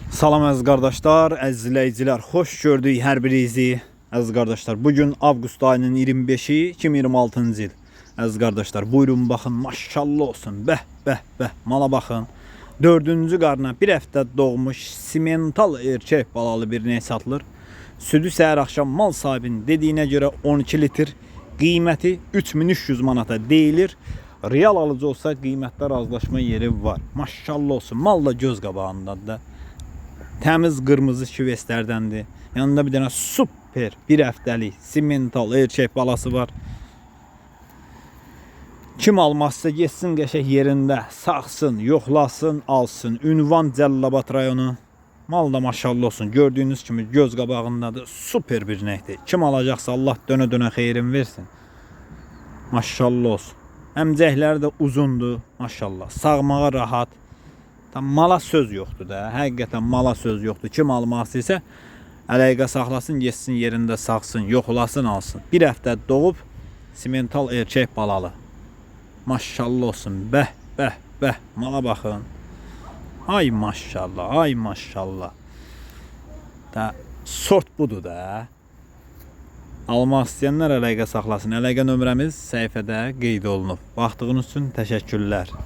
Salam əziz qardaşlar, əziz izləyicilər, xoş gördük hər birinizi. Əziz qardaşlar, bugün avqust ayının 25-i 2026-cı il. Əziz qardaşlar, buyurun baxın, maşallah olsun. Bəh, bəh, bəh, mala baxın. 4-cü qarına bir həftə doğmuş simental erkək balalı bir ney satılır. Südü səhər axşam mal sahibinin dediyinə görə 12 litr, qiyməti 3300 manata deyilir. Real alıcı olsa qiymətdə razılaşma yeri var. Maşallah olsun, mal da göz qabağındadır da. Təmiz qırmızı şivestlərdəndir. Yanında bir dənə super bir həftəlik simental erkək balası var. Kim almazsa geçsin qəşəng yerində, saxsın, yoxlasın, alsın. Ünvan Cəllabad rayonu. Mal da maşallah olsun. Gördüyünüz kimi göz qabağındadır. Super bir nəkdir. Kim alacaqsa Allah dönə-dönə xeyrin versin. Maşallah olsun. Əmcəkləri də uzundur. Maşallah. Sağmağa rahat. Tam mala söz yoxdur da. Həqiqətən mala söz yoxdur. Kim almaq isə əlaqə saxlasın, geçsin yerində saxsın, yoxlasın, alsın. Bir həftə doğub simental erkək balalı. Maşallah olsun. Bəh, bəh, bəh. Mala baxın. Ay maşallah, ay maşallah. Da sort budur da. Almaq istəyənlər əlaqə saxlasın. Əlaqə nömrəmiz səhifədə qeyd olunub. Baxdığınız üçün təşəkkürlər.